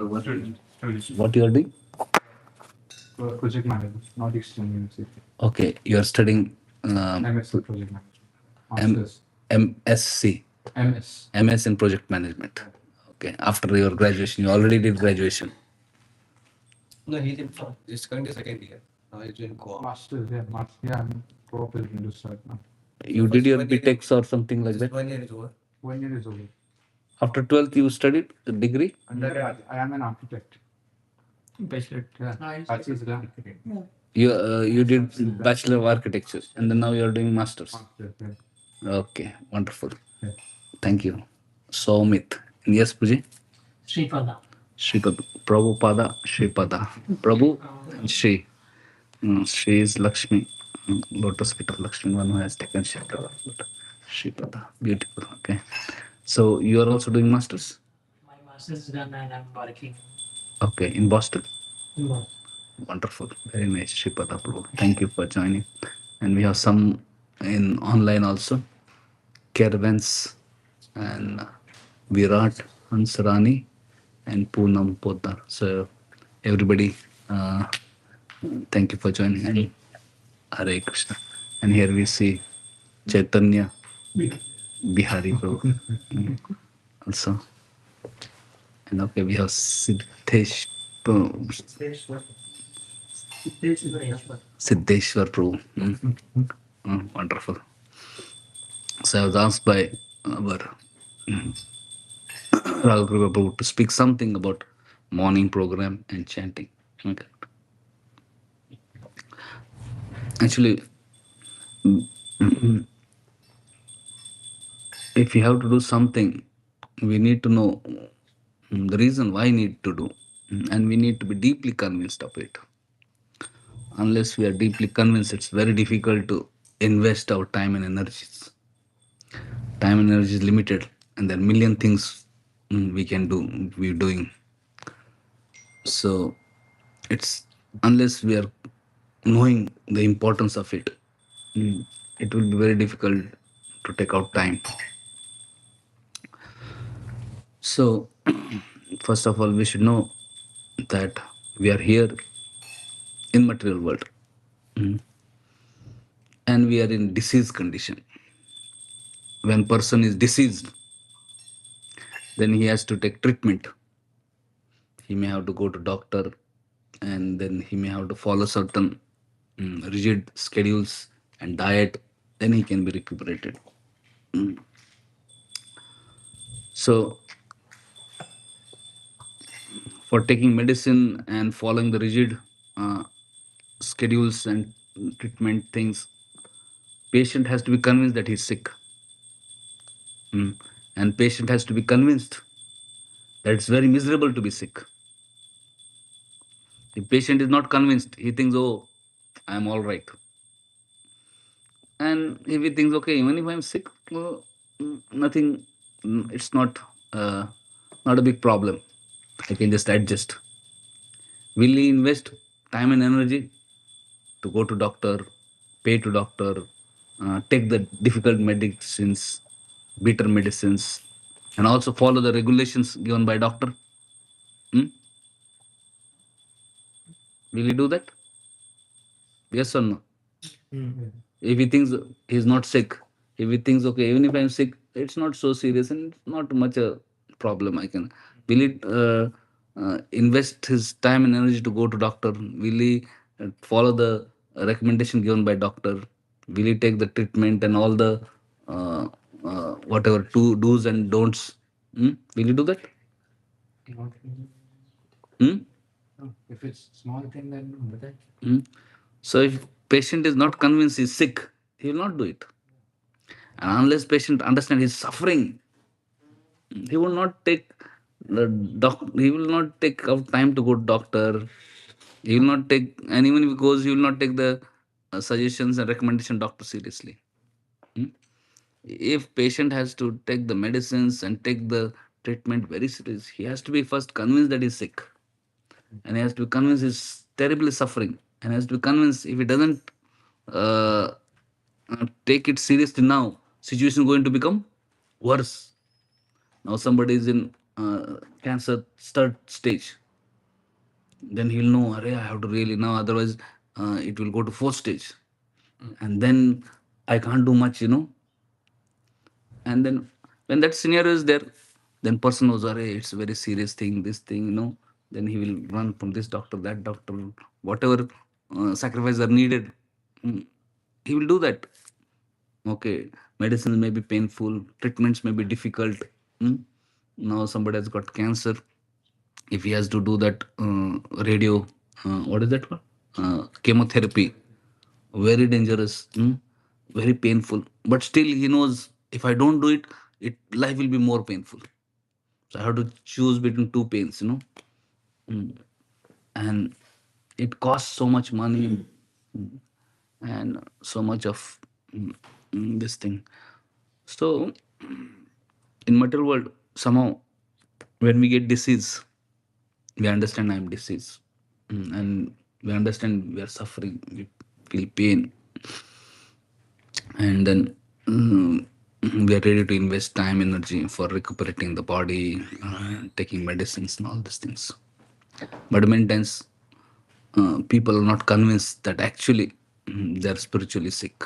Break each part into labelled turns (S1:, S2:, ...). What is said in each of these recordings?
S1: What you are doing?
S2: Project management, not external university.
S1: Okay, you are studying
S2: MSc project management.
S1: M-
S2: Masters.
S1: MSc,
S2: MS.
S1: MS in project management. Okay, after your graduation, you already did graduation.
S3: No, he did not. He's currently second year. Now he's doing co-op.
S2: Masters, yeah. Yeah, I'm co-op is going to start now.
S1: You did your BTechs or something like
S3: Just
S1: that.
S3: 1 year is over.
S2: 1 year is over.
S1: After 12th, you studied the degree.
S2: Yeah, I am an architect.
S3: Bachelor.
S2: Yeah. Bachelor's in architect.
S1: You did Bachelor of Architecture, and then now you are doing masters.
S2: Master, yeah.
S1: Okay, wonderful.
S2: Yeah.
S1: Thank you. Soumit. Yes, Puji.
S4: Sripada.
S1: Sripada. Prabhupada, Sripada. Prabhu and Shri. Shri is Lakshmi. Lotus feet of Lakshmi, one who has taken shelter of Lotus. Sripada. Beautiful. Okay. So you are also doing masters?
S4: My master's is done and I'm working
S1: Okay, in Boston.
S4: in Boston.
S1: Wonderful. Very nice, Sripada Prabhu. Thank you for joining. And we have some in online also. Caravans and Virat Hansarani and Poonam Poddar. So everybody, thank you for joining. And Hare Krishna. And here we see Chaitanya Bihari Prabhu also. And okay, we have Siddhesh Siddheshwar Prabhu. Wonderful. So I was asked by our Raghu Kripa Prabhu to speak something about morning program and chanting. Okay. Actually, if we have to do something, we need to know the reason why we need to do, and we need to be deeply convinced of it. Unless we are deeply convinced, it's very difficult to invest our time and energies. Time and energy is limited, and there are million things we can do, we're doing. So it's unless we are knowing the importance of it, it will be very difficult to take out time. So first of all, we should know that we are here in material world, and we are in disease condition. When person is diseased, then he has to take treatment. He may have to go to doctor, and then he may have to follow certain rigid schedules and diet. Then he can be recuperated. So for taking medicine and following the rigid schedules and treatment things, patient has to be convinced that he's sick. And patient has to be convinced that it's very miserable to be sick. If patient is not convinced, he thinks, oh, I'm all right. And if he thinks, okay, even if I'm sick, well, nothing, it's not a big problem. I can just adjust. Will he invest time and energy to go to doctor, pay to doctor, take the difficult medicines, bitter medicines, and also follow the regulations given by doctor? Hmm? Will he do that? Yes or no? If he thinks he's not sick, if he thinks, okay, even if I'm sick, it's not so serious and it's not much a problem, I can. Will he invest his time and energy to go to doctor? Will he follow the recommendation given by doctor? Will he take the treatment and all the whatever do's and don'ts? Will he do that?
S2: Not
S1: Hmm?
S2: no. If it's small thing, then no. But
S1: So if patient is not convinced he's sick, he will not do it. And unless patient understand he's suffering, he will not take he will not take out time to go to doctor. He will not take, and even if he goes, he will not take the suggestions and recommendation doctor seriously. Hmm? If patient has to take the medicines and take the treatment very serious, he has to be first convinced that he's sick, and he has to be convinced he's terribly suffering, and has to be convinced if he doesn't uh, take it seriously now, situation is going to become worse. Now somebody is in cancer third stage. Then he'll know, Arey, I have to really now, otherwise it will go to fourth stage. And then I can't do much, And then when that scenario is there, then person knows, Arey, it's a very serious thing, this thing, Then he will run from this doctor, that doctor, whatever sacrifices are needed. He will do that. Okay, medicines may be painful, treatments may be difficult. Mm. Now somebody has got cancer. If he has to do that radio, what is that called? Chemotherapy, very dangerous, very painful. But still, he knows if I don't do it, life will be more painful. So I have to choose between two pains, and it costs so much money and so much of this thing. So in material world, somehow when we get disease, we understand I'm disease, and we understand we are suffering, we feel pain, and then we are ready to invest time, energy for recuperating the body, taking medicines and all these things. But many times people are not convinced that actually they are spiritually sick.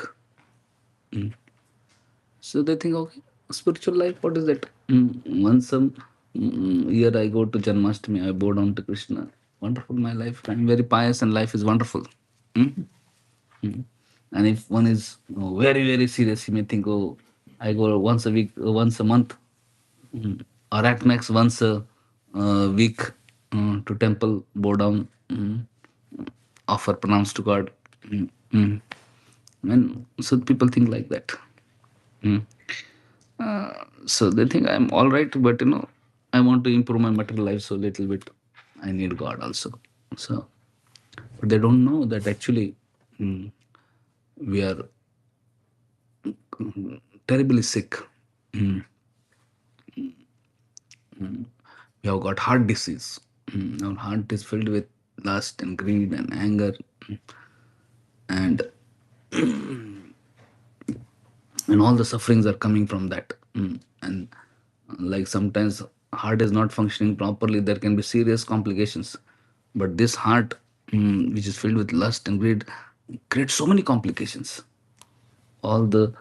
S1: So they think, okay, spiritual life, what is that? Once a year I go to Janmashtami, I bow down to Krishna. Wonderful, my life. I'm very pious and life is wonderful. Mm? And if one is very, very serious, he may think, oh, I go once a week, once a month, or at max once a week to temple, bow down, offer pranams to God. Mm, mm. And so people think like that. Mm. So they think I'm all right, but I want to improve my material life so little bit. I need God also. So, but they don't know that actually we are terribly sick. Mm. We have got heart disease. Our heart is filled with lust and greed and anger, and all the sufferings are coming from that. And like sometimes heart is not functioning properly, there can be serious complications. But this heart, which is filled with lust and greed, creates so many complications. All the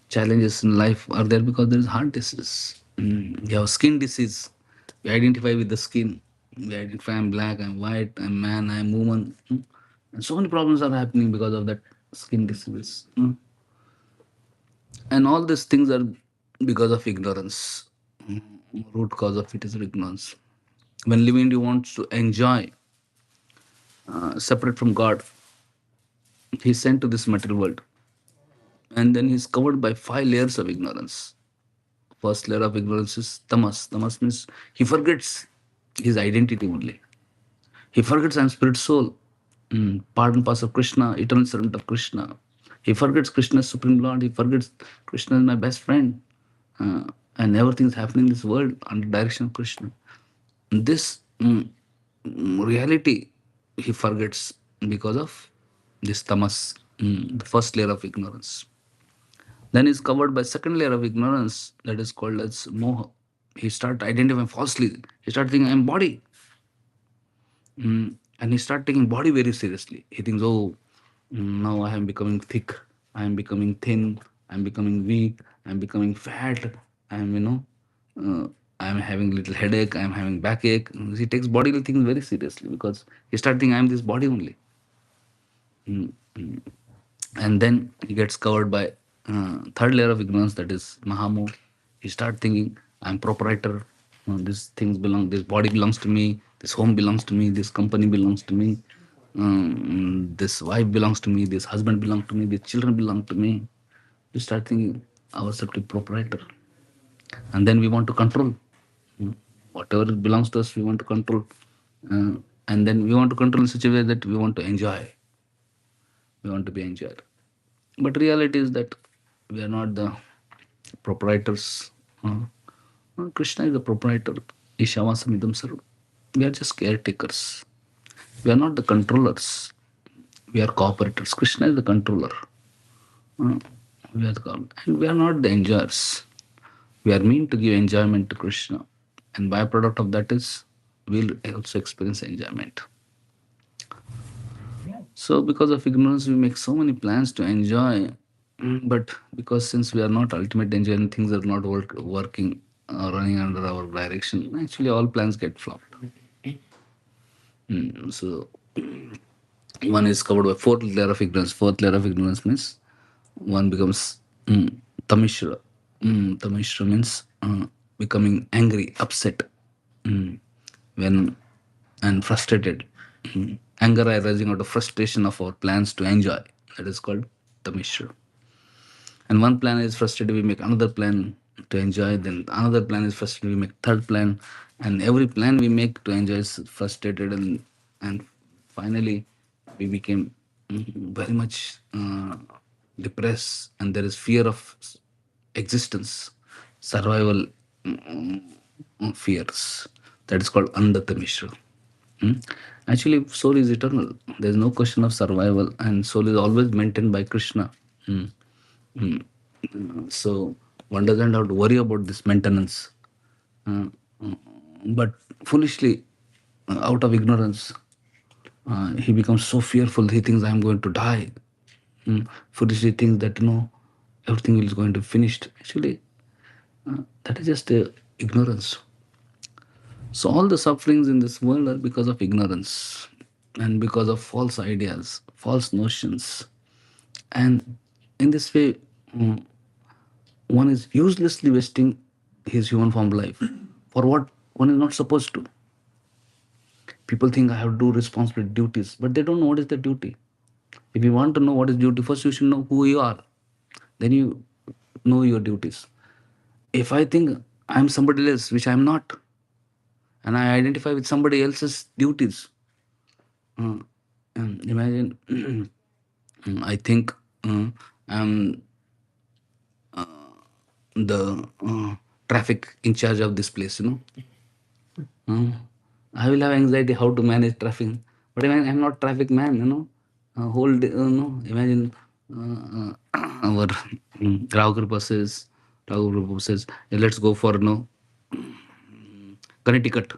S1: challenges in life are there because there is heart disease. We have skin disease. We identify with the skin. We identify I'm black, I'm white, I'm man, I'm woman. And so many problems are happening because of that skin disease. And all these things are because of ignorance. Root cause of it is ignorance. When living entity wants to enjoy, separate from God, he's sent to this material world. And then he's covered by 5 layers of ignorance. First layer of ignorance is tamas. Tamas means he forgets his identity only. He forgets I'm spirit soul, part and parcel of Krishna, eternal servant of Krishna. He forgets Krishna is Supreme Lord. He forgets Krishna is my best friend. Uh, and everything is happening in this world under direction of Krishna. This reality he forgets because of this tamas, the first layer of ignorance. Then is covered by second layer of ignorance that is called as moha. He start identifying falsely. He start thinking I'm body. And he start taking body very seriously. He thinks, oh, now I am becoming thick, I am becoming thin, I am becoming weak, I am becoming fat, I am, I am having little headache, I am having backache. He takes bodily things very seriously because he start thinking I am this body only. And then he gets covered by third layer of ignorance, that is mahamoh. He start thinking I'm proprietor. These things belong, this body belongs to me, this home belongs to me, this company belongs to me, this wife belongs to me, this husband belongs to me, these children belong to me. We start thinking ourselves to proprietor, and then we want to control. Mm. Whatever belongs to us we want to control, uh, and then we want to control in such a way that we want to enjoy, we want to be enjoyed. But reality is that we are not the proprietors. Uh, Krishna is the proprietor. Ishavasamidam sarva. We are just caretakers. We are not the controllers. We are cooperators. Krishna is the controller. Uh, we are and we are not the enjoyers. We are meant to give enjoyment to Krishna. And byproduct of that is we'll also experience enjoyment. So because of ignorance, we make so many plans to enjoy, but because since we are not ultimate enjoying, things are not working or running under our direction, actually all plans get flopped. So one is covered by fourth layer of ignorance. Fourth layer of ignorance means one becomes tamishra. Tamishra means becoming angry, upset, when and frustrated. Anger arising out of frustration of our plans to enjoy. That is called tamishra. And one plan is frustrated, we make another plan to enjoy. Then another plan is frustrated, we make third plan. And every plan we make to enjoy is frustrated, and finally we became very much depressed, and there is fear of existence, survival fears. That is called Andata Mishra. Hmm? Actually, soul is eternal. There is no question of survival, and soul is always maintained by Krishna. Hmm. Hmm. So one doesn't have to worry about this maintenance. Uh, uh, but foolishly, out of ignorance, he becomes so fearful. He thinks I am going to die. Foolishly thinks that everything is going to be finished. Actually, that is just ignorance. So all the sufferings in this world are because of ignorance and because of false ideas, false notions. And in this way, mm, one is uselessly wasting his human form life for what one is not supposed to. People think I have to do responsibility duties, but they don't know what is the duty. If you want to know what is duty, first you should know who you are. Then you know your duties. If I think I am somebody else, which I am not, and I identify with somebody else's duties, uh, imagine I think I'm the traffic in charge of this place. Uh, I will have anxiety how to manage traffic. But I'm not traffic man. Whole day, imagine our Raghu Kripa says, "Hey, let's go for Connecticut.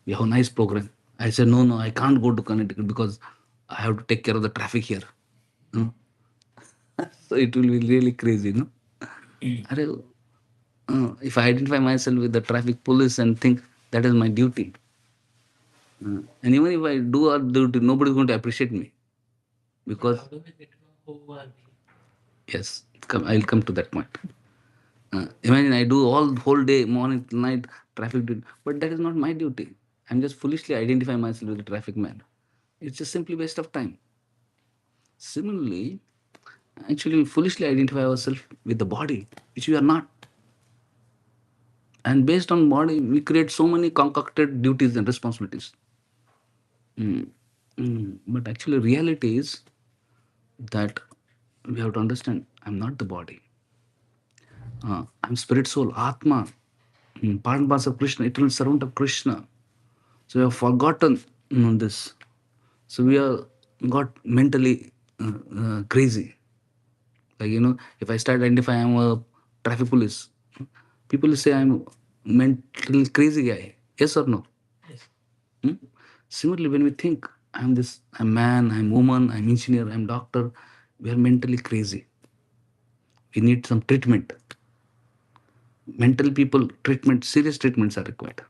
S1: We have a nice program." I said, no, I can't go to Connecticut because I have to take care of the traffic here. No? So it will be really crazy. Arey, if I identify myself with the traffic police and think that is my duty, and even if I do our duty, nobody is going to appreciate me because
S4: How do we get to know who are we?
S1: yes, I'll come to that point. Imagine I do all whole day, morning to night, traffic duty, but that is not my duty. I'm just foolishly identify myself with the traffic man. It's just simply waste of time. Similarly, actually, we foolishly identify ourselves with the body, which we are not. And based on body, we create so many concocted duties and responsibilities. But actually, reality is that we have to understand I'm not the body. I'm spirit, soul, Atma, part and parcel of Krishna, eternal servant of Krishna. So we have forgotten this. So we are got mentally crazy. Like, if I start identifying I'm a traffic police, people will say I'm mentally crazy guy. Yes or no?
S4: Yes.
S1: Hmm? Similarly, when we think I'm man, I'm woman, I'm engineer, I'm doctor, we are mentally crazy. We need some treatment. Mental people treatment, serious treatments are required.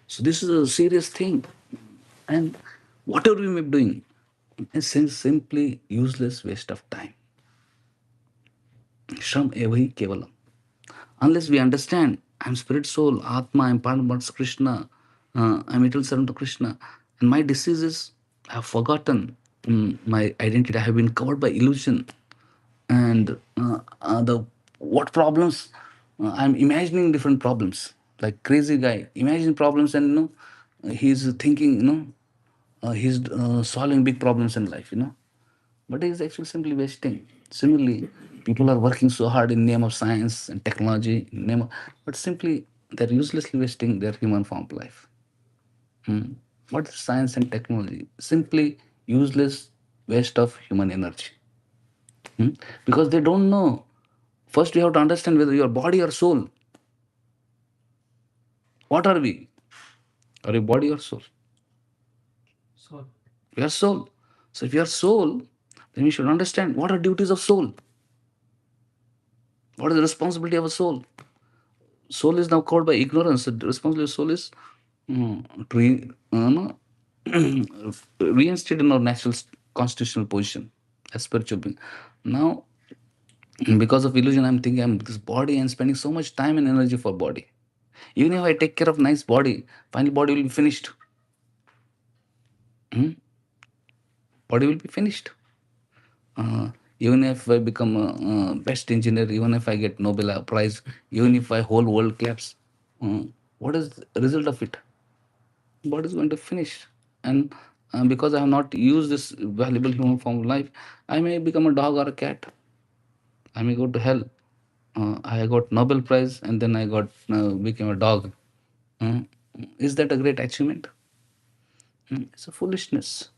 S1: So this is a serious thing. And whatever we may be doing is simply useless waste of time. Shram evahi kevalam. Unless we understand I'm spirit soul, Atma, I'm part of Krishna, I'm eternal servant of Krishna, and my disease is I have forgotten my identity. I have been covered by illusion, and the what problems I'm imagining different problems like crazy guy. Imagine problems, and he's thinking he's solving big problems in life. But it is actually simply wasting. Similarly, people are working so hard in name of science and technology, but simply they're uselessly wasting their human form life. What is science and technology? Simply useless waste of human energy. Hmm? Because they don't know. First, you have to understand whether your body or soul. What are we? Are we body or soul?
S4: Soul.
S1: We are soul. So if you are soul, then we should understand what are duties of soul. What is the responsibility of a soul? Soul is now called by ignorance. The responsibility of soul is to no, reinstate in our natural constitutional position as spiritual being. Now, because of illusion, I'm thinking I'm this body and spending so much time and energy for body. Even if I take care of nice body, finally body will be finished. Hmm? Body will be finished. Uh, Even if I become a, best engineer, even if I get Nobel Prize, even if I whole world claps, uh, what is the result of it? Body is going to finish. And because I have not used this valuable human form of life, I may become a dog or a cat. I may go to hell. I got Nobel Prize and then I got became a dog. Uh, is that a great achievement? It's a foolishness.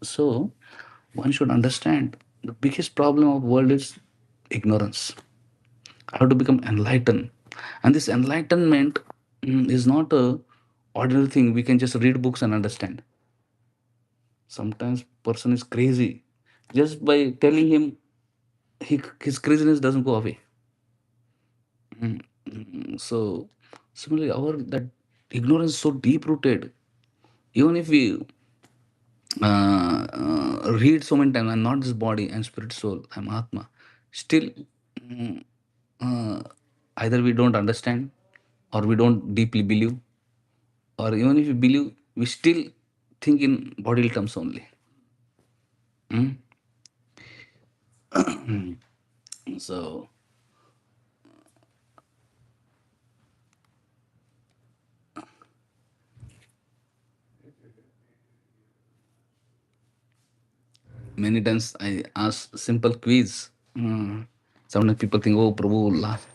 S1: So one should understand the biggest problem of world is ignorance. I have to become enlightened, and this enlightenment is not a ordinary thing. We can just read books and understand. Sometimes person is crazy. Just by telling him, his craziness doesn't go away. So similarly, our that ignorance is so deep rooted. Even if we read so many times, I'm not this body, I'm spirit, soul, I'm Atma. Still, mm, uh, either we don't understand, or we don't deeply believe, or even if we believe, we still think in bodily terms only. Mm? So many times I ask simple quiz. Sometimes people think, oh, Prabhu, last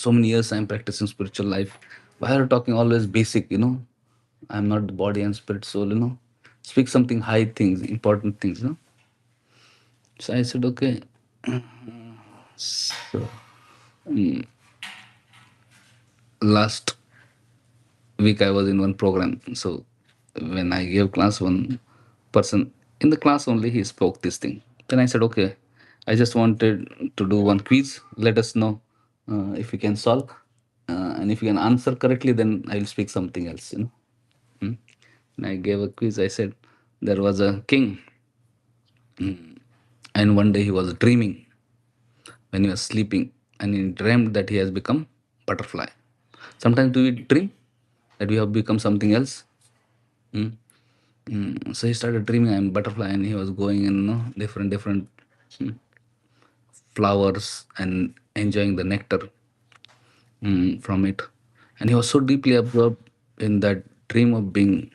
S1: so many years I'm practicing spiritual life. Why are you talking always basic? I'm not the body and spirit, soul. Speak something high things, important things. So I said, okay. So last week I was in one program. So when I gave class, one person in the class only he spoke this thing. Then I said, okay, I just wanted to do one quiz. Let us know if you can solve, and if you can answer correctly, then I will speak something else. Hmm? And I gave a quiz. I said there was a king, and one day he was dreaming when he was sleeping, and he dreamed that he has become butterfly. Sometimes do we dream that we have become something else? Hmm? So he started dreaming I'm butterfly, and he was going in different mm, flowers and enjoying the nectar from it. And he was so deeply absorbed in that dream of being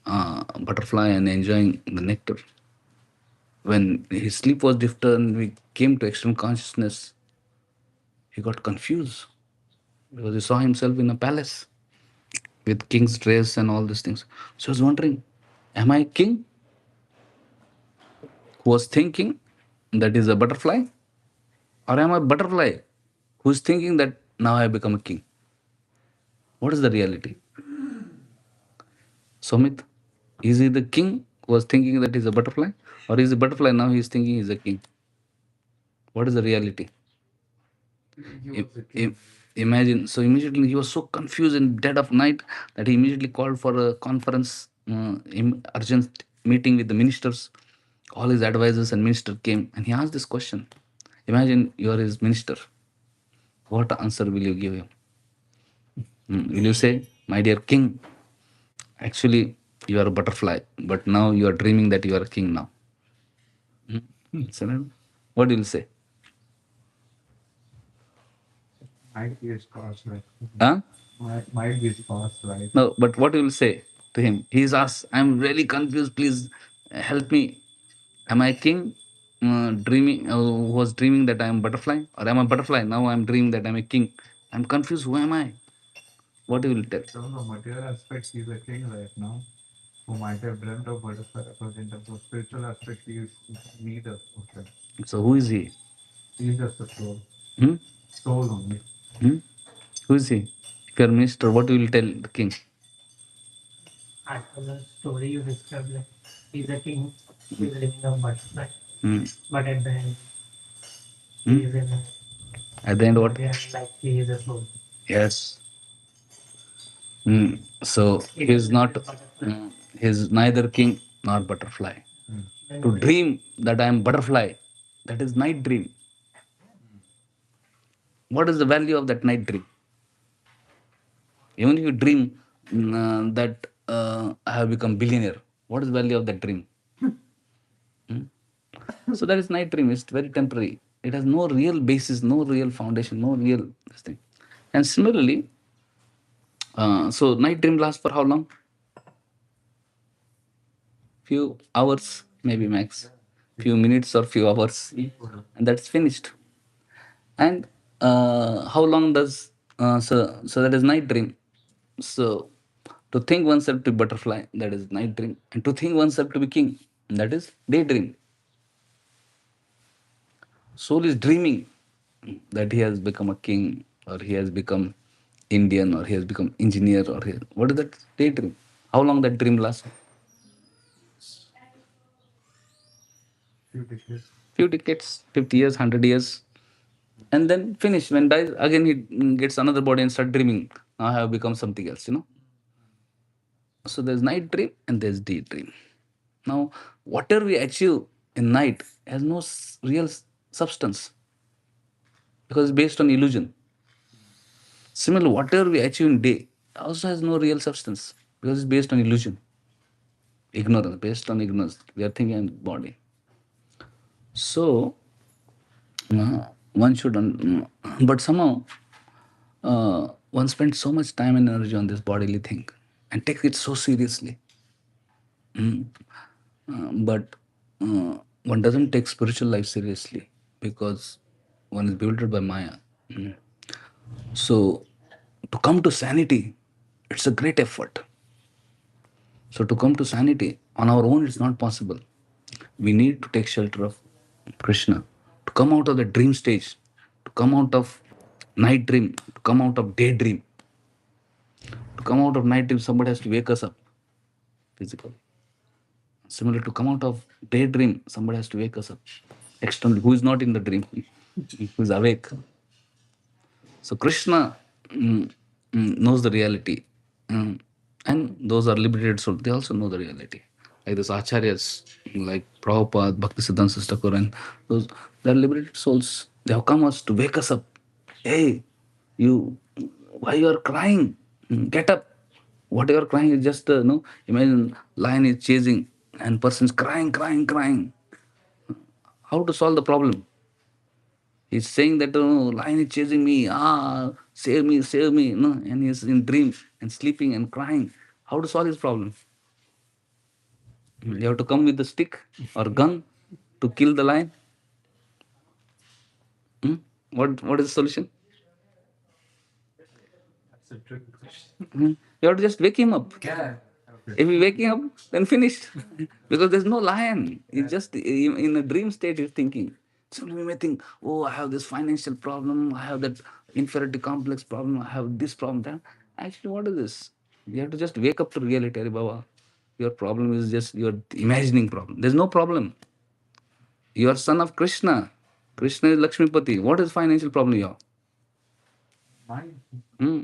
S1: butterfly and enjoying the nectar. When his sleep was disturbed and we came to extreme consciousness, he got confused because he saw himself in a palace with king's dress and all these things. So he was wondering, am I king who was thinking that is a butterfly? Or am I a butterfly who is thinking that now I become a king? What is the reality? Somit, is he the king who was thinking that he's a butterfly? Or is the butterfly now he's thinking he's a king? What is the reality?
S2: He
S1: I-
S2: was the king.
S1: Imagine, so immediately he was so confused in dead of night that he immediately called for a conference, urgent meeting with the ministers. All his advisors and minister came and he asked this question. Imagine you are his minister. What answer will you give him? Will you say, my dear king, actually you are a butterfly, but now you are dreaming that you are a king now? So, what will you say?
S2: Might be his past, right?
S1: Huh?
S2: Might be his past, right?
S1: No, but what you will say to him? He's asked, I'm really confused. Please help me. Am I king? Dreaming, was dreaming that I am butterfly, or am I butterfly? Now I'm dreaming that I'm a king. I'm confused. Who am I? What you will tell?
S2: From the material aspects, he's a king right now, who might have dreamt of butterfly, but in terms of spiritual aspect, he is neither of them.
S1: So who is he?
S2: He's just a soul.
S1: Hmm?
S2: Soul only.
S1: Hmm? Who is he? If you're minister, what will you tell the king?
S4: As per the story you described, like he's a king, he's living a butterfly,
S1: Hmm.
S4: but at the end
S1: Hmm?
S4: he is in a
S1: At the end, what?
S4: body and like he is a soul.
S1: Yes. So
S4: It
S1: he's
S4: is like
S1: not.
S4: a butterfly.
S1: He's neither king nor butterfly.
S4: Then
S1: To dream that I am butterfly, that is night dream. What is the value of that night dream? Even if you dream that I have become billionaire, what is the value of that dream? So that is night dream. It's very temporary. It has no real basis, no real foundation, no real this thing. And similarly, so night dream lasts for how long? Few hours, maybe max. Few minutes or few hours, and that's finished. And how long does so that is night dream. So to think oneself to be butterfly, that is night dream, and to think oneself to be king, that is daydream. Soul is dreaming that he has become a king, or he has become Indian, or he has become engineer, or what is that daydream? How long that dream lasts?
S2: Few decades.
S1: Few decades, 50 years, 100 years, and then finish. When dies, again he gets another body and start dreaming. Now I have become something else. So there's night dream and there's daydream. Now, whatever we achieve in night has no real substance because it's based on illusion. Similarly, whatever we achieve in day also has no real substance because it's based on illusion, ignorance, based on ignorance. We are thinking in body. So, one should, but somehow one spends so much time and energy on this bodily thing and takes it so seriously. But one doesn't take spiritual life seriously because one is bewildered by Maya. Mm. So, to come to sanity, it's a great effort. So, to come to sanity on our own, it's not possible. We need to take shelter of Krishna. To come out of the dream stage, to come out of night dream, to come out of daydream, to come out of night dream, somebody has to wake us up physically. Similar to come out of daydream, somebody has to wake us up externally, who is not in the dream, who is awake. So Krishna knows the reality. Mm, and those are liberated souls, they also know the reality. Like those acharyas, like Prabhupada, Bhaktisiddhanta Thakur, and those, they are liberated souls. They have come us to wake us up. Hey, you, why you are crying? Get up. What you are crying is just, no, imagine lion is chasing and person is crying, crying, crying. How to solve the problem? He's saying that lion is chasing me, save me, no, and he's in dreams and sleeping and crying. How to solve his problem? You have to come with a stick or gun to kill the lion. Hmm? What is the solution?
S2: That's a trick question.
S1: You have to just wake him up.
S2: Yeah. Okay.
S1: If you wake him up, then finished. Because there's no lion. He's just in a dream state, he's thinking. So we may think, oh, I have this financial problem, I have that inferiority complex problem, I have this problem, that. Actually, what is this? You have to just wake up to reality, Ari Baba. Your problem is just your imagining problem. There's no problem. You are son of Krishna. Krishna is Lakshmipati. What is financial problem you have?
S2: Mine.
S1: Hmm.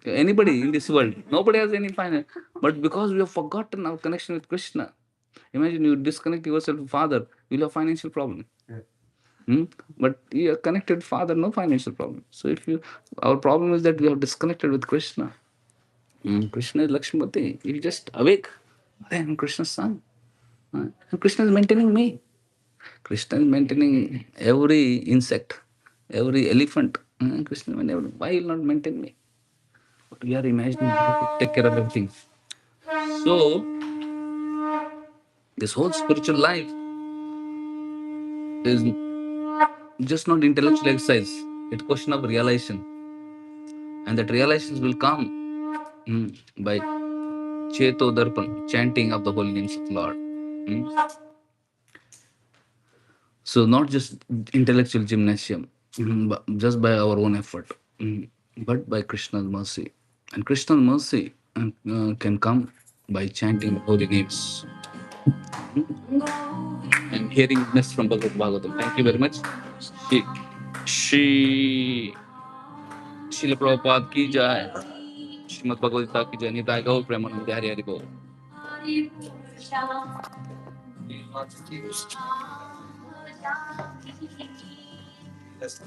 S1: Anybody in this world, nobody has any finance. But because we have forgotten our connection with Krishna, imagine you disconnect yourself from Father, you'll have financial problem.
S2: Yeah.
S1: But you are connected with Father, no financial problem. So if you, our problem is that we are disconnected with Krishna. Krishna is Lakshmipati. You just awake. I am Krishna's son. And Krishna is maintaining me. Krishna is maintaining every insect, every elephant. Krishna, why will not maintain me? But we are imagining how to take care of everything. So, this whole spiritual life is just not intellectual exercise. It's a question of realization. And that realizations will come by Cheto Darpan, chanting of the holy names of Lord. Mm. So, not just intellectual gymnasium, but just by our own effort, but by Krishna's mercy. And Krishna's mercy can come by chanting holy names and hearing this from Bhagavatam. Thank you very much. Shri Shri Srila Prabhupada ki jai. Srimad Bhagavad Gita ki jai. Nitai Gaur Premanand Hari Hari Bol.
S3: Yes.